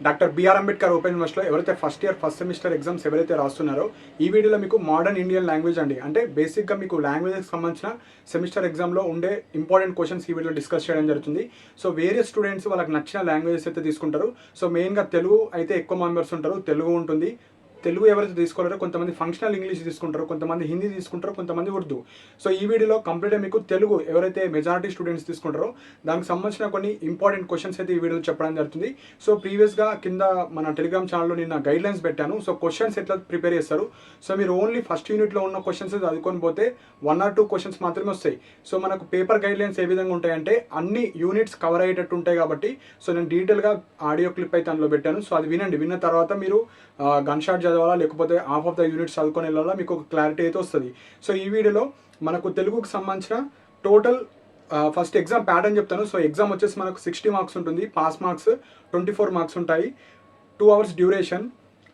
Doctor BR Ambedkar open యూనివర్సిటీలో ఎవరైతే first year first semester exams ఎవరైతే రాస్తున్నారో ఈ వీడియోలో మీకు మోడర్న్ ఇండియన్ లాంగ్వేజ్ అండి, అంటే బేసిక్గా మీకు లాంగ్వేజ్కి సంబంధించిన సెమిస్టర్ ఎగ్జామ్లో ఉండే ఇంపార్టెంట్ క్వశ్చన్స్ ఈ వీడియోలో డిస్కస్ చేయడం జరుగుతుంది. సో వేరియస్ స్టూడెంట్స్ వాళ్ళకి నచ్చిన లాంగ్వేజెస్ అయితే తీసుకుంటారు. సో మెయిన్గా తెలుగు అయితే ఎక్కువ మెంబర్స్ ఉంటారు, తెలుగు ఉంటుంది. తెలుగు ఎవరైతే తీసుకోలేరో కొంతమంది ఫంక్షనల్ ఇంగ్లీష్ తీసుకుంటారు, కొంతమంది హిందీ తీసుకుంటారు, కొంతమంది ఉర్దూ. సో ఈ వీడియోలో కంప్లీట్గా మీకు తెలుగు ఎవరైతే మెజారిటీ స్టూడెంట్స్ తీసుకుంటారో దానికి సంబంధించిన కొన్ని ఇంపార్టెంట్ క్వశ్చన్స్ అయితే ఈ వీడియోలో చెప్పడం జరుగుతుంది. సో ప్రీవియస్గా కింద మన టెలిగ్రామ్ ఛానల్లో నిన్న గైడ్లైన్స్ పెట్టాను. సో క్వశ్చన్స్ ఎట్లా ప్రిపేర్ చేస్తారు. సో మీరు ఓన్లీ ఫస్ట్ యూనిట్లో ఉన్న క్వశ్చన్స్ చదువుకొని పోతే 1 or 2 క్వశ్చన్స్ మాత్రమే వస్తాయి. సో మనకు పేపర్ గైడ్లైన్స్ ఏ విధంగా ఉంటాయంటే అన్ని యూనిట్స్ కవర్ అయ్యేటట్టు ఉంటాయి కాబట్టి సో నేను డీటెయిల్గా ఆడియో క్లిప్ అయితే అందులో పెట్టాను. సో అది వినండి. విన్న తర్వాత మీరు గన్ షాట్ చదవాలా లేకపోతే హాఫ్ ఆఫ్ ద యూనిట్స్ చదువుకొని వెళ్ళాలా మీకు ఒక క్లారిటీ అయితే వస్తుంది. సో ఈ వీడియోలో మనకు తెలుగుకు సంబంధించిన టోటల్ ఫస్ట్ ఎగ్జామ్ ప్యాటర్న్ చెప్తాను. సో ఎగ్జామ్ వచ్చేసి మనకు 60 మార్క్స్ ఉంటుంది, పాస్ మార్క్స్ 24 మార్క్స్ ఉంటాయి, 2 hours డ్యూరేషన్.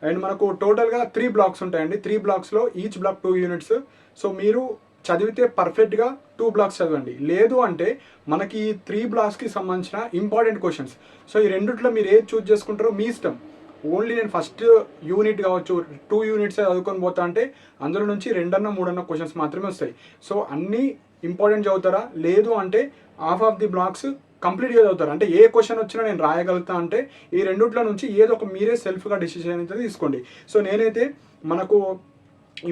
అండ్ మనకు టోటల్గా 3 బ్లాక్స్ ఉంటాయండి. 3 బ్లాక్స్లో ఈచ్ బ్లాక్ 2 యూనిట్స్. సో మీరు చదివితే పర్ఫెక్ట్గా 2 బ్లాక్స్ చదవండి. లేదు అంటే మనకి ఈ 3 బ్లాక్స్కి సంబంధించిన ఇంపార్టెంట్ క్వశ్చన్స్. సో ఈ రెండిట్లో మీరు ఏది చూస్ చేసుకుంటారో మీ ఇష్టం. ఓన్లీ నేను ఫస్ట్ యూనిట్ కావచ్చు 2 యూనిట్స్ చదువుకొని పోతా అంటే అందులో నుంచి 2 or 3 క్వశ్చన్స్ మాత్రమే వస్తాయి. సో అన్నీ ఇంపార్టెంట్ చదువుతారా, లేదు అంటే హాఫ్ ఆఫ్ ది బ్లాక్స్ కంప్లీట్గా చదువుతారు, అంటే ఏ క్వశ్చన్ వచ్చినా నేను రాయగలుగుతా అంటే ఈ రెండిట్లో నుంచి ఏదో ఒక మీరే సెల్ఫ్గా డిసిషన్ అయితే తీసుకోండి. సో నేనైతే మనకు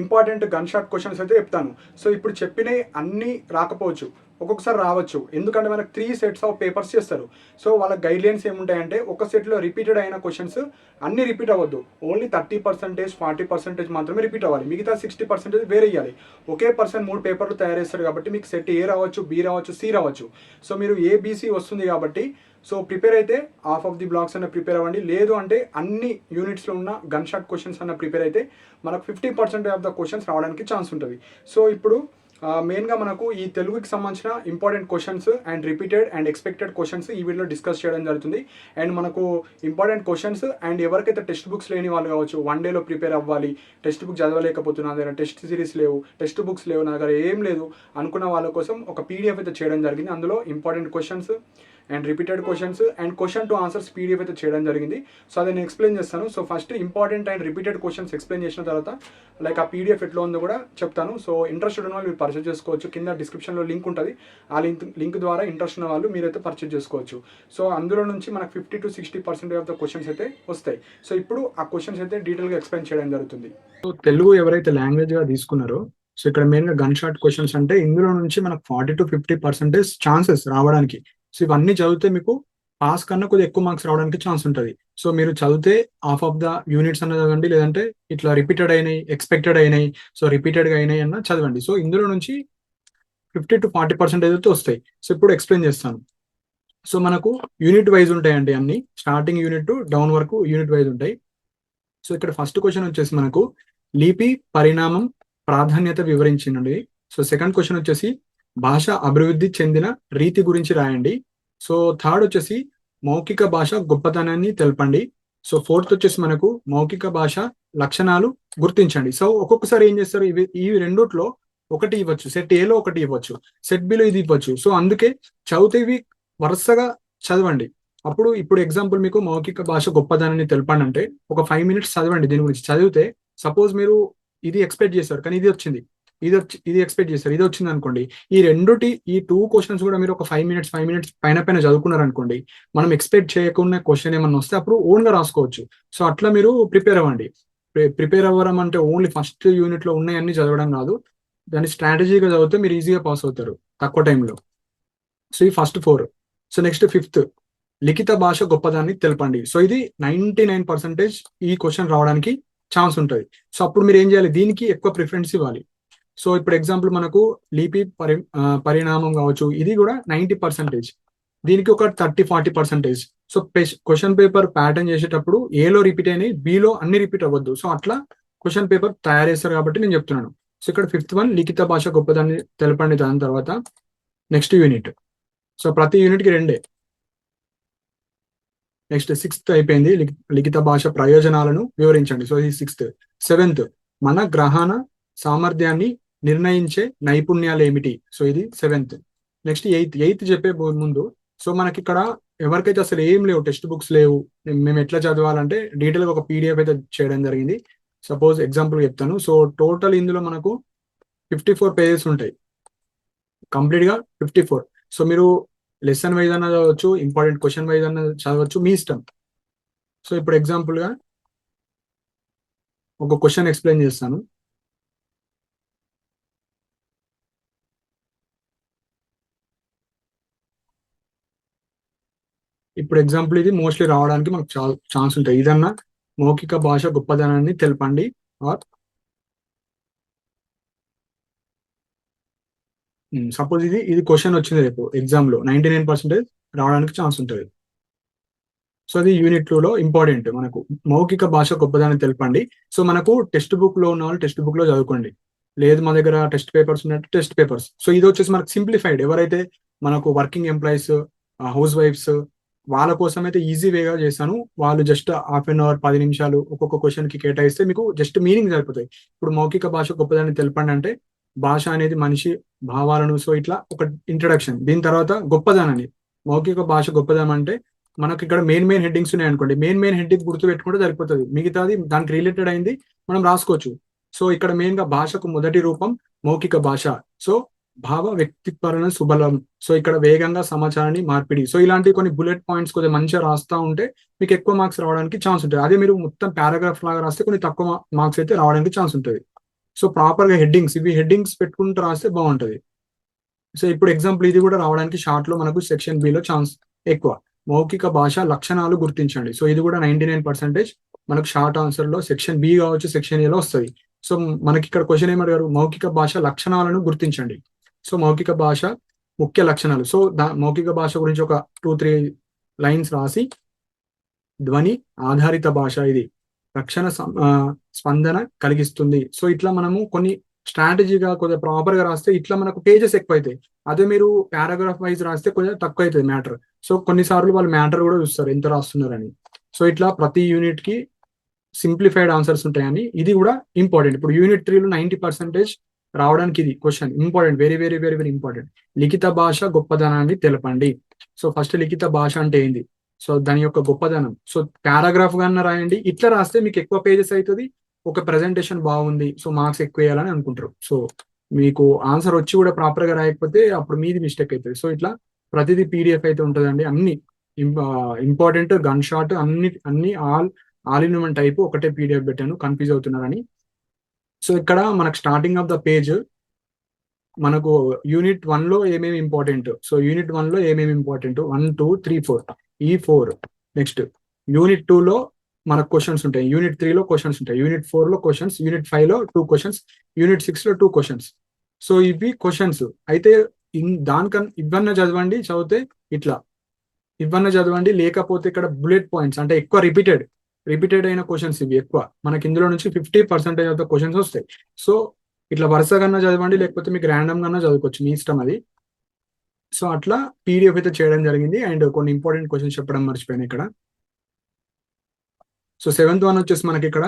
ఇంపార్టెంట్ గన్ షాట్ క్వశ్చన్స్ అయితే చెప్తాను. సో ఇప్పుడు చెప్పినవి అన్నీ రాకపోవచ్చు, ఒక్కొక్కసారి రావచ్చు. ఎందుకంటే మనకు 3 sets ఆఫ్ పేపర్స్ చేస్తారు. సో వాళ్ళ గైడ్లైన్స్ ఏముంటాయంటే ఒక సెట్లో రిపీటెడ్ అయిన క్వశ్చన్స్ అన్నీ రిపీట్ అవ్వద్దు, ఓన్లీ 30%, 40% మాత్రమే రిపీట్ అవ్వాలి, మిగతా 60% వేరే ఇవ్వాలి. ఒకే పర్సన్ 3 పేపర్లు తయారు చేస్తారు కాబట్టి మీకు సెట్ ఏ రావచ్చు, బి రావచ్చు, సి రావచ్చు. సో మీరు ఏబిసి వస్తుంది కాబట్టి సో ప్రిపేర్ అయితే హాఫ్ ఆఫ్ ది బ్లాక్స్ అన్న ప్రిపేర్ అవ్వండి. లేదు అంటే అన్ని యూనిట్స్లో ఉన్న గన్ షాట్ క్వశ్చన్స్ అన్న ప్రిపేర్ అయితే మనకు 50% ఆఫ్ ద క్వశ్చన్స్ రావడానికి ఛాన్స్ ఉంటుంది. సో ఇప్పుడు మెయిన్గా మనకు ఈ తెలుగుకి సంబంధించిన important questions and repeated and expected questions ఈ వీడియోలో డిస్కస్ చేయడం జరుగుతుంది. అండ్ మనకు ఇంపార్టెంట్ క్వశ్చన్స్ అండ్ ఎవరికైతే టెక్స్ట్ బుక్స్ లేని వాళ్ళు కావచ్చు, 1 dayలో ప్రిపేర్ అవ్వాలి, టెక్స్ట్ బుక్ చదవలేకపోతున్నా, నా దగ్గర టెస్ట్ సిరీస్ లేవు, టెక్స్ట్ బుక్స్ లేవు, నా దగ్గర ఏం లేదు అనుకున్న వాళ్ళ కోసం ఒక పీడిఎఫ్ అయితే చేయడం జరిగింది. అందులో important questions and repeated questions and question to answers PDF అయితే చేయడం జరిగింది. సో అది నేను ఎక్స్ప్లెయిన్ చేస్తాను. So first important and repeated questions explain చేసిన తర్వాత లైక్ ఆ పీడిఎఫ్ ఎట్లా ఉందో కూడా చెప్తాను. సో ఇంట్రెస్ట్ ఉన్న వాళ్ళు మీరు పర్చేజ్ చేసుకోవచ్చు, కింద డిస్క్రిప్షన్లో లింక్ ఉంటుంది, ఆ లింక్ ద్వారా ఇంట్రెస్ట్ ఉన్న వాళ్ళు మీరైతే పర్చేజ్ చేసుకోవచ్చు. సో అందులో నుంచి మనకు 50 to 60% ఆఫ్ ద క్వశ్చన్స్ అయితే వస్తాయి. సో ఇప్పుడు ఆ క్వశ్చన్స్ అయితే డీటెయిల్గా ఎక్స్ప్లెయిన్ చేయడం జరుగుతుంది. సో తెలుగు ఎవరైతే లాంగ్వేజ్గా తీసుకున్నారో సో ఇక్కడ మెయిన్గా గన్ షాట్ క్వశ్చన్స్ అంటే ఇందులో నుంచి మనకు 40 to 50% ఛాన్సెస్ రావడానికి. సో ఇవన్నీ చదివితే మీకు పాస్ కన్నా కొద్దిగా ఎక్కువ మార్క్స్ రావడానికి ఛాన్స్ ఉంటుంది. సో మీరు చదివితే హాఫ్ ఆఫ్ ద యూనిట్స్ అన్న చదవండి, లేదంటే ఇట్లా రిపీటెడ్ అయినాయి, ఎక్స్పెక్టెడ్ అయినాయి, సో రిపీటెడ్గా అయినాయి అన్న చదవండి. సో ఇందులో నుంచి 50 to 40% అయితే వస్తాయి. సో ఇప్పుడు ఎక్స్ప్లెయిన్ చేస్తాను. సో మనకు యూనిట్ వైజ్ ఉంటాయండి, అన్ని స్టార్టింగ్ యూనిట్ టు డౌన్ వరకు యూనిట్ వైజ్ ఉంటాయి. సో ఇక్కడ ఫస్ట్ క్వశ్చన్ వచ్చేసి మనకు లిపి పరిణామం ప్రాధాన్యత వివరించిందండి. సో సెకండ్ క్వశ్చన్ వచ్చేసి భాష అభివృద్ధి చెందిన రీతి గురించి రాయండి. సో థర్డ్ వచ్చేసి మౌఖిక భాష గొప్పతనాన్ని తెలపండి. సో ఫోర్త్ వచ్చేసి మనకు మౌఖిక భాష లక్షణాలు గుర్తించండి. సో ఒక్కొక్కసారి ఏం చేస్తారు, ఈ రెండిట్లో ఒకటి ఇవ్వచ్చు, సెట్ ఏలో ఒకటి ఇవ్వచ్చు, సెట్ బిలో ఇది ఇవ్వచ్చు. సో అందుకే చదివితే ఇవి వరుసగా చదవండి. ఇప్పుడు ఎగ్జాంపుల్ మీకు మౌఖిక భాష గొప్పదనాన్ని తెలపండి అంటే ఒక 5 minutes చదవండి దీని గురించి. చదివితే సపోజ్ మీరు ఇది ఎక్స్పెక్ట్ చేశారు కానీ ఇది వచ్చింది, ఇది ఎక్స్పెక్ట్ చేశారు, ఇది వచ్చింది అనుకోండి, ఈ 2 క్వశ్చన్స్ కూడా మీరు ఒక 5 minutes పైన చదువుకున్నారు అనుకోండి, మనం ఎక్స్పెక్ట్ చేయకుండా క్వశ్చన్ ఏమన్నా వస్తే అప్పుడు ఓన్ గా రాసుకోవచ్చు. సో అట్లా మీరు ప్రిపేర్ అవ్వండి. ప్రిపేర్ అవ్వడం అంటే ఓన్లీ ఫస్ట్ యూనిట్ లో ఉన్నాయన్నీ చదవడం కాదు, దాన్ని స్ట్రాటజీగా చదివితే మీరు ఈజీగా పాస్ అవుతారు తక్కువ టైంలో. సో ఈ ఫస్ట్ 4. సో నెక్స్ట్ 5th లిఖిత భాష గొప్పదాన్ని తెలపండి. సో ఇది 99% ఈ క్వశ్చన్ రావడానికి ఛాన్స్ ఉంటుంది. సో అప్పుడు మీరు ఏం చేయాలి, దీనికి ఎక్కువ ప్రిఫరెన్స్ ఇవ్వాలి. సో ఇప్పుడు ఎగ్జాంపుల్ మనకు లిపి పరిణామం కావచ్చు, ఇది కూడా 90%, దీనికి ఒక 30-40%. సో క్వశ్చన్ పేపర్ ప్యాటర్న్ చేసేటప్పుడు ఏలో రిపీట్ అయినాయి, బిలో అన్ని రిపీట్ అవ్వద్దు. సో అట్లా క్వశ్చన్ పేపర్ తయారు చేస్తారు కాబట్టి నేను చెప్తున్నాను. సో ఇక్కడ 5th one లిఖిత భాష గొప్పదాన్ని తెలపండి. దాని తర్వాత నెక్స్ట్ యూనిట్. సో ప్రతి యూనిట్కి 2. నెక్స్ట్ 6th అయిపోయింది, లిఖిత భాష ప్రయోజనాలను వివరించండి. సో ఇది 6th. 7th మన గ్రహణ సామర్థ్యాన్ని నిర్ణయించే నైపుణ్యాలు ఏమిటి. సో ఇది 7th. నెక్స్ట్ 8th చెప్పే ముందు సో మనకి ఇక్కడ ఎవరికైతే అసలు ఏం లేవు, టెక్స్ట్ బుక్స్ లేవు, మేము ఎట్లా చదవాలంటే డీటెయిల్గా ఒక పీడిఎఫ్ అయితే చేయడం జరిగింది. సపోజ్ ఎగ్జాంపుల్ చెప్తాను. సో టోటల్ ఇందులో మనకు 54 పేజెస్ ఉంటాయి, కంప్లీట్గా 54. సో మీరు లెసన్ వైజ్ అన్న చదవచ్చు, ఇంపార్టెంట్ క్వశ్చన్ వైజ్ అన్న చదవచ్చు, మీ ఇష్టం. సో ఇప్పుడు ఎగ్జాంపుల్గా ఒక క్వశ్చన్ ఎక్స్ప్లెయిన్ చేస్తాను. ఇప్పుడు ఎగ్జాంపుల్ ఇది మోస్ట్లీ రావడానికి మనకు ఛాన్స్ ఉంటాయి. ఇదన్నా మౌఖిక భాష గొప్పదనాన్ని తెలపండి, ఆర్ సపోజ్ ఇది క్వశ్చన్ వచ్చింది రేపు ఎగ్జామ్లో 99% రావడానికి ఛాన్స్ ఉంటుంది. సో అది యూనిట్ 2లో ఇంపార్టెంట్ మనకు, మౌఖిక భాష గొప్పదాన్ని తెలపండి. సో మనకు టెక్స్ట్ బుక్ లో ఉన్న వాళ్ళు టెక్స్ట్ బుక్ లో చదువుకోండి, లేదు మా దగ్గర టెస్ట్ పేపర్స్ ఉన్నట్టు టెస్ట్ పేపర్స్. సో ఇది వచ్చేసి మనకు సింప్లిఫైడ్, ఎవరైతే మనకు వర్కింగ్ ఎంప్లాయీస్, హౌస్ వైఫ్స్, వాళ్ళ కోసం అయితే ఈజీ వేగా చేశాను. వాళ్ళు జస్ట్ హాఫ్ అన్ అవర్ 10 నిమిషాలు ఒక్కొక్క క్వశ్చన్ కి కేటాయిస్తే మీకు జస్ట్ మీనింగ్ సరిపోతాయి. ఇప్పుడు మౌఖిక భాష గొప్పదాన్ని తెలపండి అంటే భాష అనేది మనిషి భావాలను, సో ఇట్లా ఒక ఇంట్రడక్షన్. దీని తర్వాత గొప్పదనాన్ని, మౌఖిక భాష గొప్పదనం అంటే మనకి ఇక్కడ మెయిన్ హెడ్డింగ్స్ ఉన్నాయి అనుకోండి, మెయిన్ హెడ్డింగ్ గుర్తు పెట్టుకుంటే సరిపోతుంది, మిగతాది దానికి రిలేటెడ్ అయింది మనం రాసుకోవచ్చు. సో ఇక్కడ మెయిన్ గా భాషకు మొదటి రూపం మౌఖిక భాష. సో భావ వ్యక్తిపరణ సుబలం, సో ఇక్కడ వేగంగా సమాచారాన్ని మార్పిడి. సో ఇలాంటి కొన్ని బుల్లెట్ పాయింట్స్ కొద్దిగా మంచిగా రాస్తా ఉంటే మీకు ఎక్కువ మార్క్స్ రావడానికి ఛాన్స్ ఉంటుంది. అదే మీరు మొత్తం పారాగ్రాఫ్ లాగా రాస్తే కొన్ని తక్కువ మార్క్స్ అయితే రావడానికి ఛాన్స్ ఉంటుంది. సో ప్రాపర్ గా హెడ్డింగ్స్, ఇవి హెడ్డింగ్స్ పెట్టుకుంటూ రాస్తే బాగుంటది. సో ఇప్పుడు ఎగ్జాంపుల్ ఇది కూడా రావడానికి షార్ట్ లో మనకు సెక్షన్ బి లో ఛాన్స్ ఎక్కువ. మౌఖిక భాష లక్షణాలు గుర్తించండి. సో ఇది కూడా 99% మనకు షార్ట్ ఆన్సర్ లో సెక్షన్ బి కావచ్చు, సెక్షన్ ఏలో వస్తుంది. సో మనకి ఇక్కడ క్వశ్చన్ ఏమడిగారు, మౌఖిక భాష లక్షణాలను గుర్తించండి. సో మౌఖిక భాష ముఖ్య లక్షణాలు. సో మౌఖిక భాష గురించి ఒక 2-3 లైన్స్ రాసి, ధ్వని ఆధారిత భాష, ఇది రక్షణ స్పందన కలిగిస్తుంది. సో ఇట్లా మనము కొన్ని స్ట్రాటజీగా కొద్దిగా ప్రాపర్ గా రాస్తే ఇట్లా మనకు పేజెస్ ఎక్కువ అవుతాయి. అదే మీరు పారాగ్రాఫ్ వైజ్ రాస్తే కొంచెం తక్కువ అవుతుంది మ్యాటర్. సో కొన్నిసార్లు వాళ్ళు మ్యాటర్ కూడా చూస్తారు ఎంత రాస్తున్నారని. సో ఇట్లా ప్రతి యూనిట్ కి సింప్లిఫైడ్ ఆన్సర్స్ ఉంటాయని, ఇది కూడా ఇంపార్టెంట్. ఇప్పుడు యూనిట్ 3లో 90% రావడానికి ఇది question important, very very very very important. లిఖిత భాష గొప్పదనాన్ని తెలపండి. సో ఫస్ట్ లిఖిత భాష అంటే ఏంది, సో దాని యొక్క గొప్పదనం. సో పారాగ్రాఫ్ గానే రాయండి, ఇట్లా రాస్తే మీకు ఎక్కువ పేజెస్ అవుతుంది, ఒక ప్రెజెంటేషన్ బాగుంది, సో మార్క్స్ ఎక్కువ వేయాలని అనుకుంటారు. సో మీకు ఆన్సర్ వచ్చి కూడా ప్రాపర్ గా రాయకపోతే అప్పుడు మీది మిస్టేక్ అవుతుంది. సో ఇట్లా ప్రతిదీ పీడిఎఫ్ అయితే ఉంటుందండి, అన్ని ఇంపార్టెంట్ గన్ షాట్ అన్ని ఆల్ ఇన్ వన్ టైప్ ఒకటే పీడిఎఫ్ పెట్టాను, కన్ఫ్యూజ్ అవుతున్నారని. సో ఇక్కడ మనకు స్టార్టింగ్ ఆఫ్ ద పేజ్ మనకు యూనిట్ 1లో ఏమేమి ఇంపార్టెంట్. సో యూనిట్ 1లో ఏమేమి ఇంపార్టెంట్, 1 2 3 4 ఈ 4. నెక్స్ట్ యూనిట్ 2లో మనకు క్వశ్చన్స్ ఉంటాయి, యూనిట్ 3లో క్వశ్చన్స్ ఉంటాయి, యూనిట్ 4లో క్వశ్చన్స్, యూనిట్ 5లో 2 క్వశ్చన్స్, యూనిట్ 6లో 2 క్వశ్చన్స్. సో ఇవి క్వశ్చన్స్ అయితే దానికన్నా ఇవన్నీ చదవండి, చదివితే ఇట్లా ఇవన్నీ చదవండి. లేకపోతే ఇక్కడ బుల్లెట్ పాయింట్స్ అంటే ఎక్కువ రిపీటెడ్ అయిన క్వశ్చన్స్ ఇవి ఎక్కువ మనకి ఇందులో నుంచి 50% ఆఫ్ ద క్వశ్చన్స్ వస్తాయి. సో ఇట్లా వరుసగా చదవండి, లేకపోతే మీకు ర్యాండమ్ గా చదువుకోవచ్చు, మీ ఇష్టం అది. సో అట్లా పీడిఎఫ్ అయితే చేయడం జరిగింది. అండ్ కొన్ని ఇంపార్టెంట్ క్వశ్చన్స్ చెప్పడం మర్చిపోయాను ఇక్కడ. సో 7th వన్ వచ్చేసి మనకి ఇక్కడ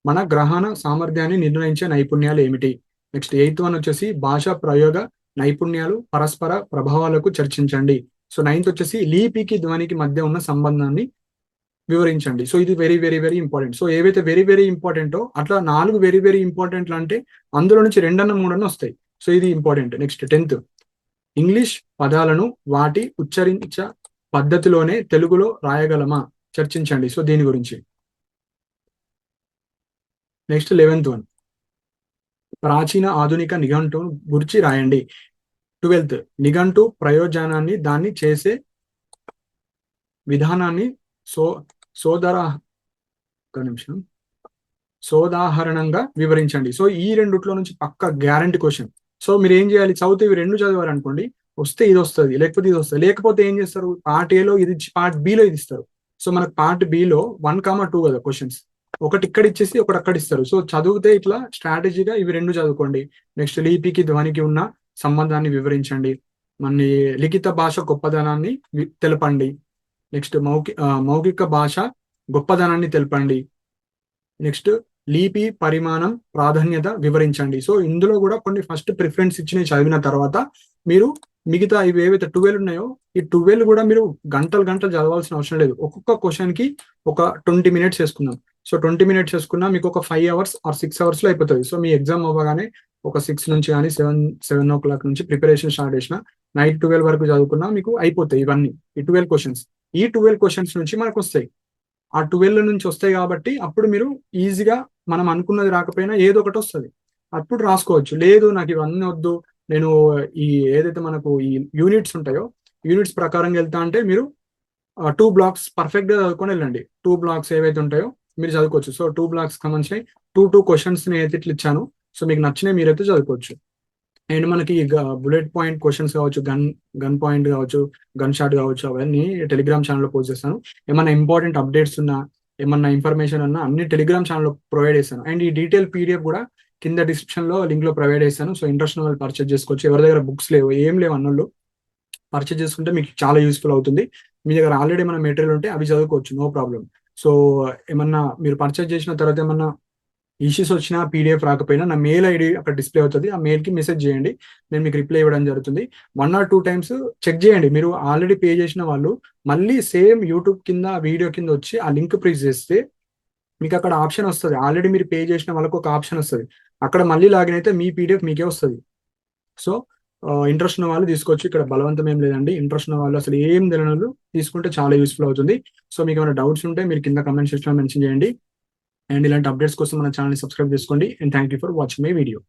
మన గ్రహణ సామర్థ్యాన్ని నిర్ణయించే నైపుణ్యాలు ఏమిటి. నెక్స్ట్ 8th వన్ వచ్చేసి భాషా ప్రయోగ నైపుణ్యాలు పరస్పర ప్రభావాలకు చర్చించండి. సో 9th వచ్చేసి లీపికి ధ్వనికి మధ్య ఉన్న సంబంధాన్ని వివరించండి. సో ఇది very very very important. So ఏవైతే వెరీ వెరీ ఇంపార్టెంటో అట్లా 4 వెరీ వెరీ ఇంపార్టెంట్లు అంటే అందులో నుంచి 2 అన్న 3 అన్న వస్తాయి. సో ఇది ఇంపార్టెంట్. నెక్స్ట్ 10th ఇంగ్లీష్ పదాలను వాటి ఉచ్చరించ పద్ధతిలోనే తెలుగులో రాయగలమా, చర్చించండి. సో దీని గురించి. నెక్స్ట్ 11th వన్ ప్రాచీన ఆధునిక నిఘంటు గురించి రాయండి. 12th నిఘంటు ప్రయోజనాన్ని, దాన్ని చేసే విధానాన్ని సోదాహరణంగా వివరించండి. సో ఈ రెండిట్లో నుంచి పక్క గ్యారంటీ క్వశ్చన్. సో మీరు ఏం చేయాలి, చదివితే ఇవి 2 చదివారు అనుకోండి, వస్తే ఇది వస్తుంది, లేకపోతే ఇది వస్తుంది. లేకపోతే ఏం చేస్తారు, పార్ట్ ఏలో ఇది ఇచ్చి పార్ట్ బిలో ఇది ఇస్తారు. సో మనకు పార్ట్ బిలో 1-2 కదా క్వశ్చన్స్, ఒకటి ఇక్కడ ఇచ్చేసి ఒకటి అక్కడ ఇస్తారు. సో చదివితే ఇట్లా స్ట్రాటజీగా ఇవి 2 చదువుకోండి. నెక్స్ట్ లిపికి ధ్వనికి ఉన్న సంబంధాన్ని వివరించండి. మన లిఖిత భాష గొప్పదనాన్ని తెలపండి. నెక్స్ట్ మౌఖిక భాష గొప్పదనాన్ని తెలపండి. నెక్స్ట్ లిపి పరిమాణం ప్రాధాన్యత వివరించండి. సో ఇందులో కూడా కొన్ని ఫస్ట్ ప్రిఫరెన్స్ ఇచ్చినవి చదివిన తర్వాత మీరు మిగతా ఇవి ఏవైతే 12 ఉన్నాయో ఈ 12 కూడా మీరు గంటలు గంటలు చదవాల్సిన అవసరం లేదు. ఒక్కొక్క క్వశ్చన్ కి ఒక 20 మినిట్స్ వేసుకుందాం. సో 20 మినిట్స్ వేసుకున్నా మీకు ఒక 5 అవర్స్ ఆర్ 6 అవర్స్ లో అయిపోతుంది. సో మీ ఎగ్జామ్ అవ్వగానే ఒక 6 నుంచి కానీ 7 ఓ క్లాక్ నుంచి ప్రిపరేషన్ స్టార్ట్ చేసిన నైట్ 12 వరకు చదువుకున్నా మీకు అయిపోతాయి ఇవన్నీ. ఈ 12 క్వశ్చన్స్ ఈ 12 క్వశ్చన్స్ నుంచి మనకు వస్తాయి. ఆ 12 నుంచి వస్తాయి కాబట్టి అప్పుడు మీరు ఈజీగా మనం అనుకున్నది రాకపోయినా ఏదో ఒకటి వస్తుంది, అప్పుడు రాసుకోవచ్చు. లేదు నాకు ఇవన్నీ వద్దు, నేను ఈ ఏదైతే మనకు ఈ యూనిట్స్ ఉంటాయో యూనిట్స్ ప్రకారం వెళ్తా అంటే మీరు 2 బ్లాక్స్ పర్ఫెక్ట్ గా చదువుకొని వెళ్ళండి. 2 బ్లాక్స్ ఏవైతే ఉంటాయో మీరు చదువుకోవచ్చు. సో 2 బ్లాక్స్ సంబంధించి 2 క్వశ్చన్స్ అయితే ఇట్లా ఇచ్చాను. సో మీకు నచ్చినవి మీరైతే చదువుకోవచ్చు. అండ్ మనకి బుల్లెట్ పాయింట్ క్వశ్చన్స్ కావచ్చు, గన్ పాయింట్ కావచ్చు, గన్ షాట్ కావచ్చు, అవన్నీ టెలిగ్రామ్ ఛానల్లో పోస్ట్ చేస్తాను. ఏమన్నా ఇంపార్టెంట్ అప్డేట్స్ ఉన్నా, ఏమన్నా ఇన్ఫర్మేషన్ ఉన్నా అన్ని టెలిగ్రామ్ ఛానల్లో ప్రొవైడ్ చేస్తాను. అండ్ ఈ డీటెయిల్ పీడిఎఫ్ కూడా కింద డిస్క్రిప్షన్ లో లింక్ లో ప్రొవైడ్ చేస్తాను. సో ఇంట్రెస్ట్ ఉన్న వాళ్ళు పర్చేజ్ చేసుకోవచ్చు. ఎవరి దగ్గర బుక్స్ లేవు, ఏం లేవు అన్నోళ్ళు పర్చేజ్ చేసుకుంటే మీకు చాలా యూస్ఫుల్ అవుతుంది. మీ దగ్గర ఆల్రెడీ మన మెటీరియల్ ఉంటే అవి చదువుకోవచ్చు, నో ప్రాబ్లం. సో ఏమన్నా మీరు పర్చేజ్ చేసిన తర్వాత ఏమన్నా ఇష్యూస్ వచ్చినా, పీడిఎఫ్ రాకపోయినా నా మెయిల్ ఐడి అక్కడ డిస్ప్లే అవుతుంది. ఆ మెయిల్కి మెసేజ్ చేయండి, నేను మీకు రిప్లై ఇవ్వడం జరుగుతుంది. 1 or 2 టైమ్స్ చెక్ చేయండి. మీరు ఆల్రెడీ పే చేసిన వాళ్ళు మళ్ళీ సేమ్ యూట్యూబ్ కింద వీడియో కింద వచ్చి ఆ లింక్ ప్రెస్ చేస్తే మీకు అక్కడ ఆప్షన్ వస్తుంది. ఆల్రెడీ మీరు పే చేసిన వాళ్ళకు ఒక ఆప్షన్ వస్తుంది. అక్కడ మళ్ళీ లాగిన్ అయితే మీ పీడిఎఫ్ మీకే వస్తుంది. సో ఇంట్రెస్ట్ ఉన్న వాళ్ళు తీసుకోవచ్చు. ఇక్కడ బలవంతం ఏం లేదండి. ఇంట్రెస్ట్ ఉన్న వాళ్ళు, అసలు ఏం తెలియని వాళ్ళు తీసుకుంటే చాలా యూస్ఫుల్ అవుతుంది. సో మీకు ఏమైనా డౌట్స్ ఉంటే మీరు కింద కమెంట్ సెక్షన్లో మెన్షన్ చేయండి. అండ్ ఇలాంటి అప్డేట్స్ కోసం మన ఛానల్ని సబ్స్క్రైబ్ చేసుకోండి. And thank you for watching my video.